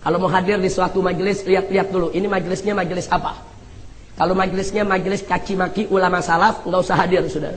Kalau mau hadir di suatu majelis, lihat-lihat dulu, ini majelisnya majelis apa. Kalau majelisnya majelis caci maki ulama salaf, nggak usah hadir, saudara.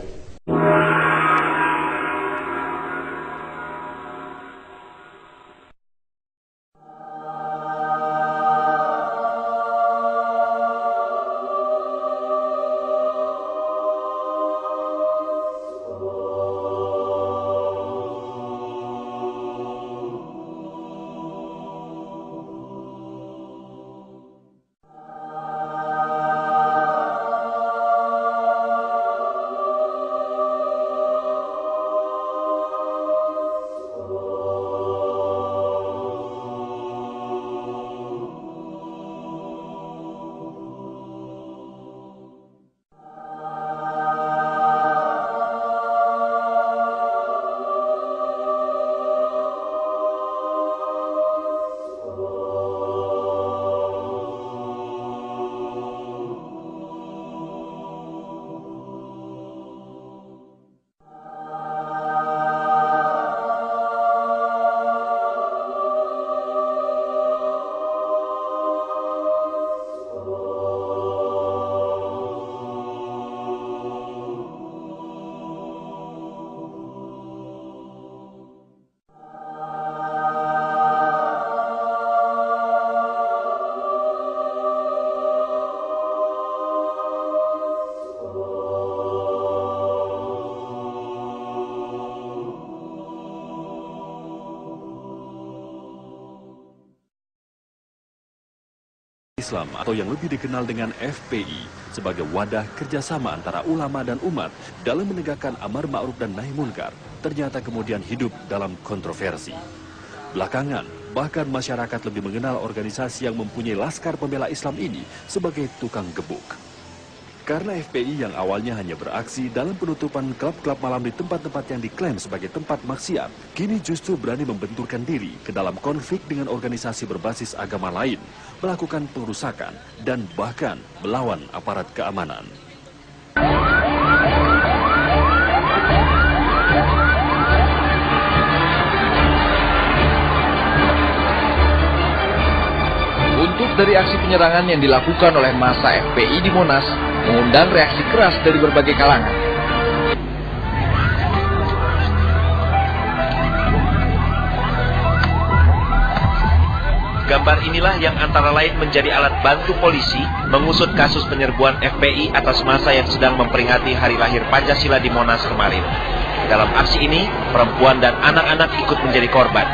Islam atau yang lebih dikenal dengan FPI sebagai wadah kerjasama antara ulama dan umat dalam menegakkan amar ma'ruf dan nahi munkar ternyata kemudian hidup dalam kontroversi. Belakangan, bahkan masyarakat lebih mengenal organisasi yang mempunyai laskar pembela Islam ini sebagai tukang gebuk. Karena FPI yang awalnya hanya beraksi dalam penutupan klub-klub malam di tempat-tempat yang diklaim sebagai tempat maksiat, kini justru berani membenturkan diri ke dalam konflik dengan organisasi berbasis agama lain, melakukan pengerusakan, dan bahkan melawan aparat keamanan. Untuk dari aksi penyerangan yang dilakukan oleh massa FPI di Monas, mengundang reaksi keras dari berbagai kalangan. Gambar inilah yang antara lain menjadi alat bantu polisi mengusut kasus penyerbuan FPI atas massa yang sedang memperingati hari lahir Pancasila di Monas kemarin. Dalam aksi ini, perempuan dan anak-anak ikut menjadi korban.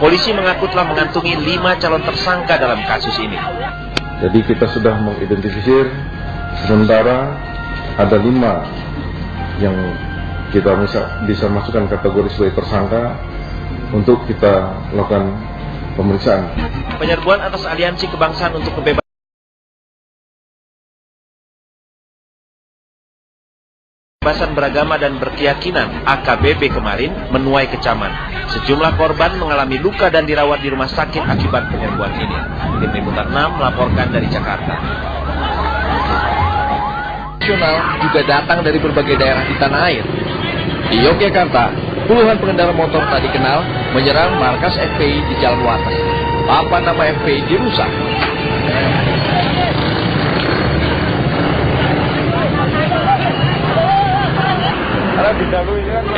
Polisi mengaku telah mengantungi 5 calon tersangka dalam kasus ini. Jadi kita sudah mengidentifikasi, sementara ada 5 yang kita bisa masukkan kategori sebagai tersangka untuk kita lakukan pemeriksaan. Penyerbuan atas Aliansi Kebangsaan untuk Kebebasan Beragama dan Berkeyakinan AKBB kemarin menuai kecaman. Sejumlah korban mengalami luka dan dirawat di rumah sakit akibat penyerbuan ini. Tim Liputan 6 melaporkan dari Jakarta. Nasional juga datang dari berbagai daerah di tanah air. Di Yogyakarta, puluhan pengendara motor tak dikenal menyerang markas FPI di Jalan Wates. Papan nama FPI dirusak.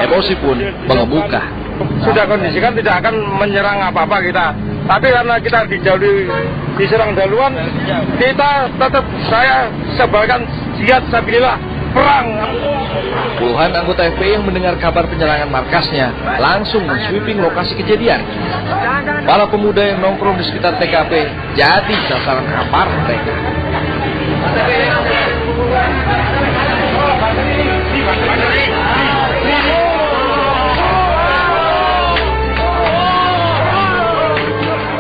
Emosi pun mengemuka. Sudah kondisikan tidak akan menyerang apa-apa kita. Tapi karena kita dijauhi, diserang duluan, kita tetap saya sebarkan jihad sabilillah, perang. Puluhan anggota FPI yang mendengar kabar penyerangan markasnya langsung men-sweeping lokasi kejadian. Para pemuda yang nongkrong di sekitar TKP jadi sasaran kapar mereka.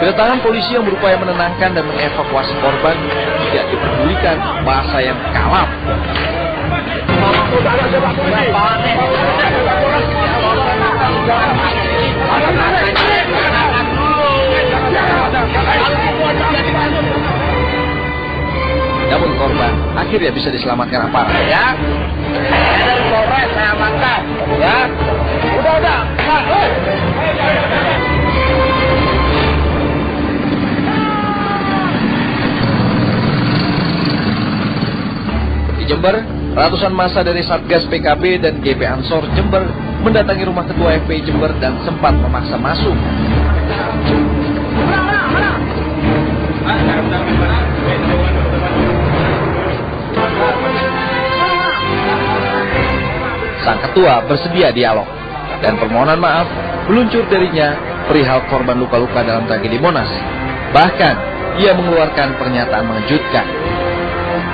Kedatangan polisi yang berupaya menenangkan dan mengevakuasi korban tidak dipedulikan bahasa yang kalap. Namun korban akhirnya bisa diselamatkan aparat. Ya, saya dari Polres, saya amankan. Ya, udah. Di Jember, ratusan massa dari Satgas PKB dan GP Ansor Jember mendatangi rumah Ketua FPI Jember dan sempat memaksa masuk. Sang Ketua bersedia dialog dan permohonan maaf meluncur darinya perihal korban luka-luka dalam tragedi Monas. Bahkan, ia mengeluarkan pernyataan mengejutkan.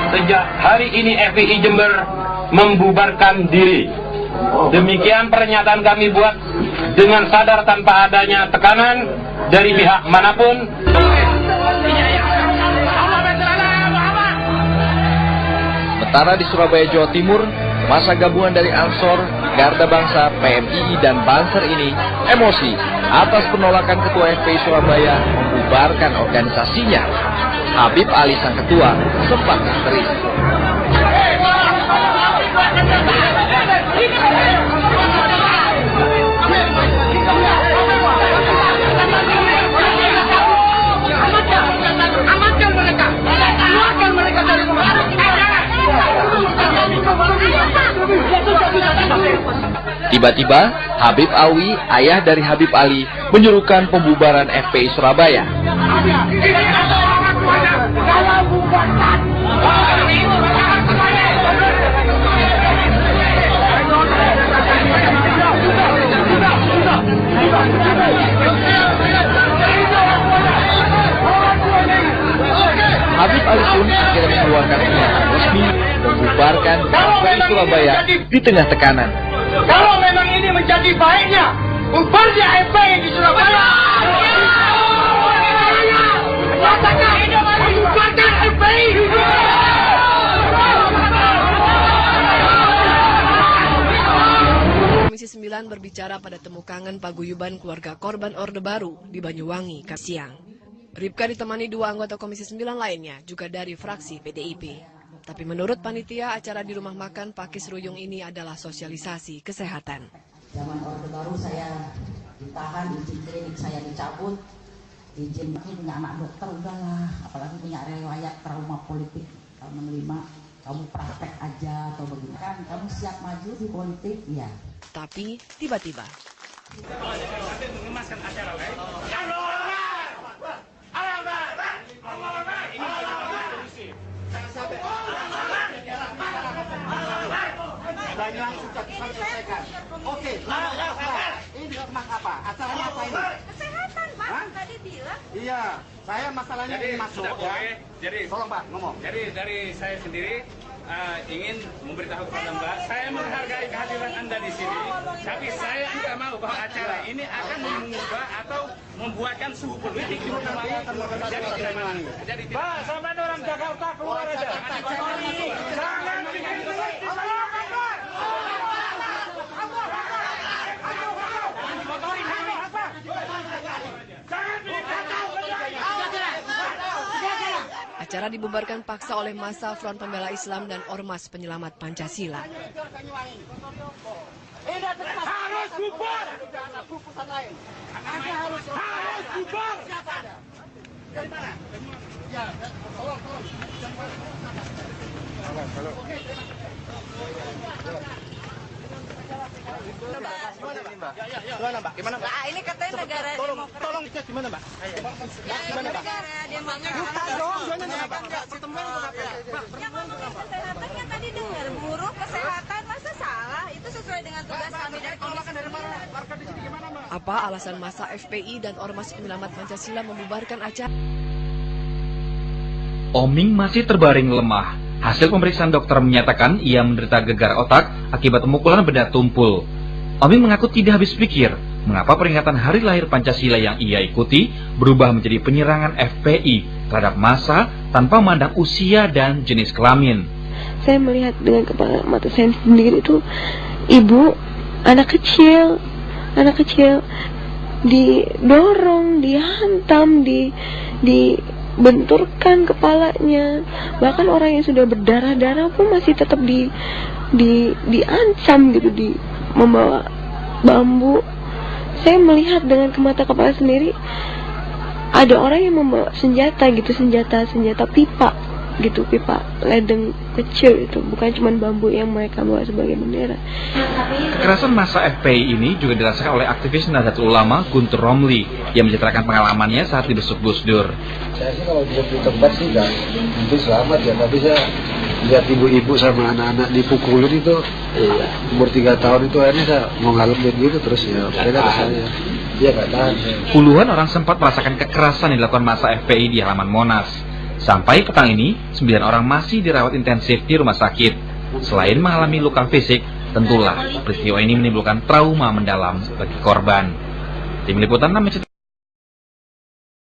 Sejak hari ini FPI Jember membubarkan diri. Demikian pernyataan kami buat dengan sadar tanpa adanya tekanan dari pihak manapun. Sementara di Surabaya, Jawa Timur, masa gabungan dari Ansor, Garda Bangsa, PMII, dan Banser ini emosi atas penolakan Ketua FPI Surabaya membubarkan organisasinya. Habib Ali sang Ketua sempat histeris. Tiba-tiba, Habib Alwi, ayah dari Habib Ali, menyuruhkan pembubaran FPI Surabaya. Habib Ali pun akhirnya mengeluarkan pernyataan resmi membubarkan FPI Surabaya di tengah tekanan. Kalau memang ini menjadi baiknya, bubarnya FPI di Surabaya. Katakan bubarkan FPI. Komisi 9 berbicara pada temu kangen paguyuban keluarga korban Orde Baru di Banyuwangi, Kamis siang. Ripka ditemani dua anggota Komisi 9 lainnya, juga dari fraksi PDIP. Tapi menurut panitia, acara di rumah makan Pakis Ruyung ini adalah sosialisasi kesehatan. Zaman Orde Baru saya ditahan, izin klinik saya dicabut, izin punya anak dokter udahlah, apalagi punya riwayat trauma politik. Kamu menerima, kamu praktek aja atau begini kan, kamu siap maju di politik, ya. Tapi tiba-tiba Oke, ini rumah apa? Acaranya apa ini? Kesehatan, Pak. Tadi bilang. Iya, saya masalahnya ini masuk ya. Jadi, tolong Pak, ngomong. Jadi dari saya sendiri ingin memberitahu kepada Mbak, saya menghargai kehadiran Anda di sini, tapi saya tidak mau bahwa acara ini akan mengubah atau membuatkan suhu politik di rumah makan. Jadi, Pak, sampai orang Jakarta keluar aja. Jangan acara dibubarkan paksa oleh massa Front Pembela Islam dan Ormas Penyelamat Pancasila. Harus bubar. Harus bubar. Dari mana? Ya, tolong. Gimana Mbak? Gimana Mbak? Nah, ini katanya negara demokrasi. Tolong cek gimana Mbak? Gimana Mbak? Negara demokrasi. Bukan dong, gimana Mbak? Pertemuan itu apa? Yang ngomongin kesehatannya tadi dengar buruh kesehatan masa salah? Itu sesuai dengan tugas kami dari Komisi 9. Warga di sini gimana Mbak? Apa alasan massa FPI dan Ormas Penyelamat Pancasila membubarkan acara? Oming masih terbaring lemah. Hasil pemeriksaan dokter menyatakan ia menderita gegar otak akibat pemukulan benda tumpul. Oming mengaku tidak habis pikir mengapa peringatan hari lahir Pancasila yang ia ikuti berubah menjadi penyerangan FPI terhadap massa tanpa memandang usia dan jenis kelamin. Saya melihat dengan kepala mata saya sendiri itu ibu, anak kecil didorong, dihantam, dibenturkan kepalanya. Bahkan orang yang sudah berdarah-darah pun masih tetap diancam gitu, membawa bambu. Saya melihat dengan mata kepala sendiri ada orang yang membawa senjata gitu, senjata pipa gitu, pipa ledeng kecil itu, bukan cuma bambu yang mereka bawa sebagai bendera. Kekerasan massa FPI ini juga dirasakan oleh aktivis Nahdlatul Ulama Guntur Romli yang menceritakan pengalamannya saat dibesuk Gus Dur. Saya sih kalau di tempat sih kan mungkin selamat ya, tapi saya lihat ibu-ibu sama anak-anak dipukulin itu, umur 3 tahun itu akhirnya saya mau ngalamin gitu terus ya, beda ke saya. Iya nggak tahan. Puluhan orang sempat merasakan kekerasan yang dilakukan massa FPI di halaman Monas. Sampai petang ini, 9 orang masih dirawat intensif di rumah sakit. Selain mengalami luka fisik, tentulah peristiwa ini menimbulkan trauma mendalam bagi korban. Tim Liputan 6